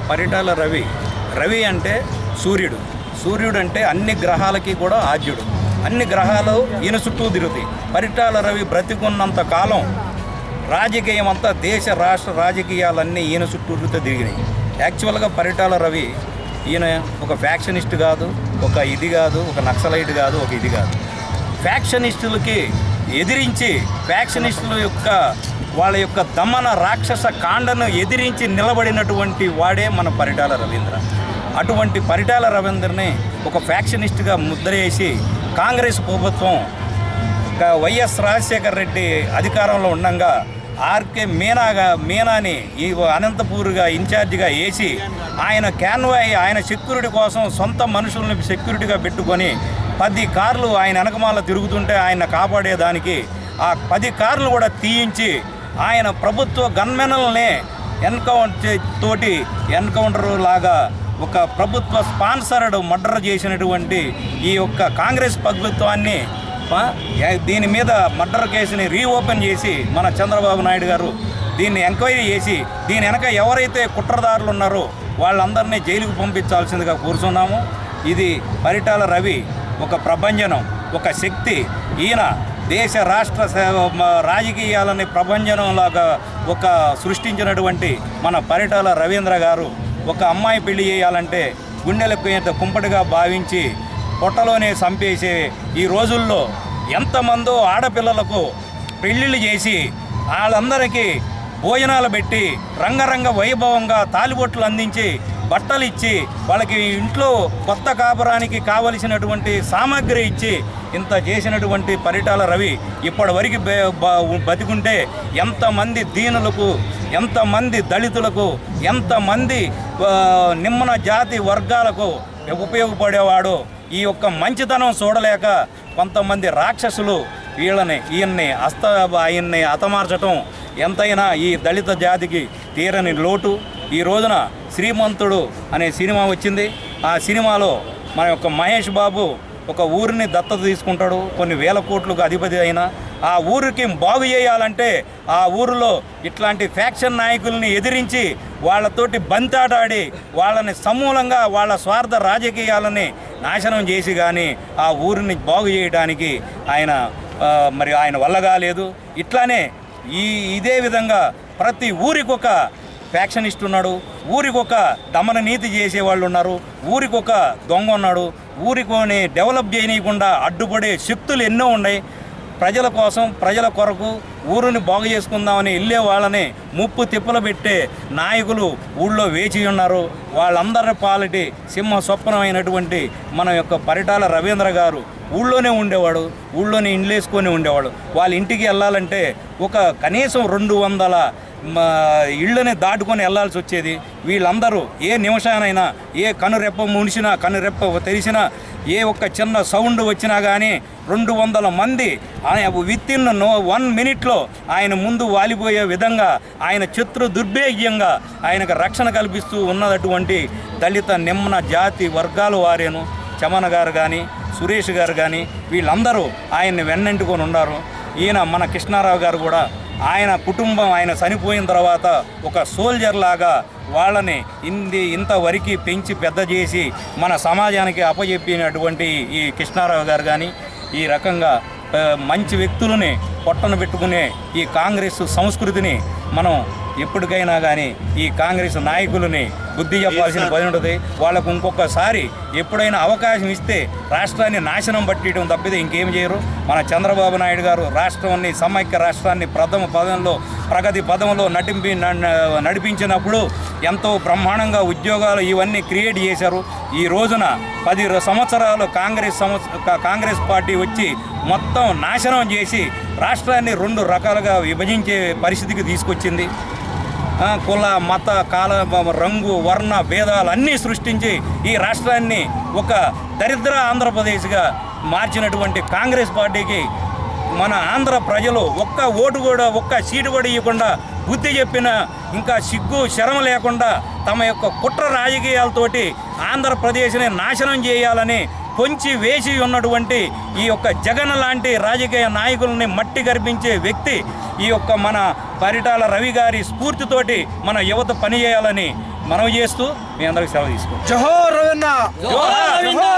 పరిటాల రవి. రవి అంటే సూర్యుడు. సూర్యుడు అంటే అన్ని గ్రహాలకి కూడా ఆద్యుడు. అన్ని గ్రహాలు ఈయన చుట్టూ తిరుగుతాయి. పరిటాల రవి బ్రతికున్నంత కాలం రాజకీయం అంతా, దేశ రాష్ట్ర రాజకీయాలన్నీ ఈయన చుట్టూతో తిరిగినాయి. యాక్చువల్గా పరిటాల రవి ఈయన ఒక ఫ్యాక్షనిస్ట్ కాదు, ఒక ఇది కాదు, ఒక నక్సలైట్ కాదు, ఒక ఇది కాదు. ఫ్యాక్షనిస్టులకి ఎదిరించి, ఫ్యాక్షనిస్టుల యొక్క వాళ్ళ యొక్క దమన రాక్షస కాండను ఎదిరించి నిలబడినటువంటి వాడే మన పరిటాల రవీంద్ర. అటువంటి పరిటాల రవీంద్రని ఒక ఫ్యాక్షనిస్ట్గా ముద్ర వేసి కాంగ్రెస్ ప్రభుత్వం వైఎస్ రాజశేఖర రెడ్డి అధికారంలో ఉండగా ఆర్కే మీనాని ఈ అనంతపూర్గా ఇన్ఛార్జిగా వేసి ఆయన క్యాన్వాయ్, ఆయన సెక్యూరిటీ కోసం సొంత మనుషుల్ని సెక్యూరిటీగా పెట్టుకొని 10 కార్లు ఆయన వెనకమాల తిరుగుతుంటే ఆయన కాపాడేదానికి ఆ 10 కార్లు కూడా తీయించి ఆయన ప్రభుత్వ గన్మెనల్ని ఎన్కౌంటర్ లాగా ఒక ప్రభుత్వ స్పాన్సర్డ్ మర్డర్ చేసినటువంటి ఈ యొక్క కాంగ్రెస్ ప్రభుత్వాన్ని దీని మీద మర్డర్ కేసుని రీఓపెన్ చేసి మన చంద్రబాబు నాయుడు గారు దీన్ని ఎంక్వైరీ చేసి దీని వెనక ఎవరైతే కుట్రదారులు ఉన్నారో వాళ్ళందరినీ జైలుకు పంపించాల్సిందిగా కూర్చున్నాము. ఇది పరిటాల రవి ఒక ప్రభంజనం, ఒక శక్తి. ఈయన దేశ రాష్ట్ర రాజకీయాలని ప్రభంజనంలాగా ఒక సృష్టించినటువంటి మన పరిటాల రవీంద్ర గారు ఒక అమ్మాయి పెళ్లి చేయాలంటే గుండెలకు కుంపటిగా భావించి పొట్టలోనే చంపేసే ఈ రోజుల్లో ఎంతమందో ఆడపిల్లలకు పెళ్ళిళ్ళు చేసి వాళ్ళందరికీ భోజనాలు పెట్టి రంగరంగ వైభవంగా తాలిబొట్లు అందించి బట్టలు ఇచ్చి వాళ్ళకి ఇంట్లో కొత్త కాపురానికి కావలసినటువంటి సామాగ్రి ఇచ్చి ఇంత చేసినటువంటి పరిటాల రవి ఇప్పటివరకు బతికుంటే ఎంతమంది దీనులకు, ఎంతమంది దళితులకు, ఎంతమంది నిమ్మన జాతి వర్గాలకు ఉపయోగపడేవాడు. ఈ యొక్క మంచితనం చూడలేక కొంతమంది రాక్షసులు ఆయన్ని హతమార్చటం ఎంతైనా ఈ దళిత జాతికి తీరని లోటు. ఈ రోజున శ్రీమంతుడు అనే సినిమా వచ్చింది. ఆ సినిమాలో మన యొక్క మహేష్ బాబు ఒక ఊరిని దత్తత తీసుకుంటాడు. కొన్ని వేల కోట్లకు అధిపతి అయినా ఆ ఊరికి బాగు చేయాలంటే ఆ ఊరిలో ఇట్లాంటి ఫ్యాక్షన్ నాయకుల్ని ఎదిరించి వాళ్ళతోటి బంతాడాడి వాళ్ళని సమూలంగా వాళ్ళ స్వార్థ రాజకీయాలని నాశనం చేసి కానీ ఆ ఊరిని బాగు చేయడానికి ఆయన వల్ల కాలేదు. ఇట్లానే ఇదే విధంగా ప్రతి ఊరికొక ఫ్యాక్షనిస్ట్ ఉన్నాడు, ఊరికొక దమన నీతి చేసేవాళ్ళు ఉన్నారు, ఊరికొక దొంగ ఉన్నాడు. ఊరికొని డెవలప్ చేయనీయకుండా అడ్డుపడే శక్తులు ఎన్నో ఉన్నాయి. ప్రజల కోసం, ప్రజల కొరకు ఊరిని బాగు చేసుకుందామని వెళ్ళే వాళ్ళని ముప్పు తిప్పలు పెట్టే నాయకులు ఊళ్ళో వేచి ఉన్నారు. వాళ్ళందరి పాలిటి సింహ స్వప్నమైనటువంటి మన యొక్క పరిటాల రవీంద్ర గారు ఊళ్ళోనే ఉండేవాడు, ఊళ్ళోనే ఇండ్లేసుకొని ఉండేవాడు. వాళ్ళ ఇంటికి వెళ్ళాలంటే ఒక కనీసం 200 ఇళ్ళని దాటుకొని వెళ్లాల్సి వచ్చేది. వీళ్ళందరూ ఏ నిమిషానైనా, ఏ కనురెప్ప మునిసినా, కనురెప్ప తెరిసినా, ఏ ఒక్క చిన్న సౌండ్ వచ్చినా కానీ 200 మంది వితిన్ 1 మినిట్లో ఆయన ముందు వాలిపోయే విధంగా ఆయన శత్రు దుర్భేగ్యంగా ఆయనకు రక్షణ కల్పిస్తూ ఉన్నటువంటి దళిత నిమ్న జాతి వర్గాల వారేను చమన గారు కానీ, సురేష్ గారు కానీ వీళ్ళందరూ ఆయన్ని వెన్నంటుకొని ఉన్నారు. ఈయన మన కృష్ణారావు గారు కూడా ఆయన కుటుంబం ఆయన చనిపోయిన తర్వాత ఒక సోల్జర్ లాగా వాళ్ళని ఇంతవరకు పెంచి పెద్ద చేసి మన సమాజానికి అప్పచెప్పినటువంటి ఈ కృష్ణారావు గారు కానీ ఈ రకంగా మంచి వ్యక్తులని పొట్టన పెట్టుకునే ఈ కాంగ్రెస్ సంస్కృతిని మనం ఎప్పటికైనా కానీ ఈ కాంగ్రెస్ నాయకులని బుద్ధి చెప్పాల్సిన పని ఉంటుంది. వాళ్ళకు ఇంకొకసారి ఎప్పుడైనా అవకాశం ఇస్తే రాష్ట్రాన్ని నాశనం పట్టడం తప్పితే ఇంకేం చేయరు. మన చంద్రబాబు నాయుడు గారు రాష్ట్రాన్ని, సమైక్య రాష్ట్రాన్ని ప్రగతి పదంలో నడిపించినప్పుడు ఎంతో బ్రహ్మాండంగా ఉద్యోగాలు ఇవన్నీ క్రియేట్ చేశారు. ఈ రోజున 10 సంవత్సరాలు కాంగ్రెస్ పార్టీ వచ్చి మొత్తం నాశనం చేసి రాష్ట్రాన్ని 2 రకాలుగా విభజించే పరిస్థితికి తీసుకొచ్చింది. కుల, మత, కాల, రంగు, వర్ణ భేదాలు అన్నీ సృష్టించి ఈ రాష్ట్రాన్ని ఒక దరిద్ర ఆంధ్రప్రదేశ్గా మార్చినటువంటి కాంగ్రెస్ పార్టీకి మన ఆంధ్ర ప్రజలు ఒక్క ఓటు కూడా, ఒక్క సీటు కూడా ఇవ్వకుండా బుద్ధి చెప్పిన ఇంకా సిగ్గు శరమ లేకుండా తమ యొక్క కుట్ర రాజకీయాలతోటి ఆంధ్రప్రదేశ్ని నాశనం చేయాలని పొంచి వేసి ఉన్నటువంటి ఈ యొక్క జగన్ లాంటి రాజకీయ నాయకులని మట్టి గర్భించే వ్యక్తి ఈ యొక్క మన పరిటాల రవి గారి స్ఫూర్తితోటి మన యువత పనిచేయాలని మనవి చేస్తూ మీ అందరికి సెలవు తీసుకుంటాం. జోహార్ రవీంద్ర. జోహార్.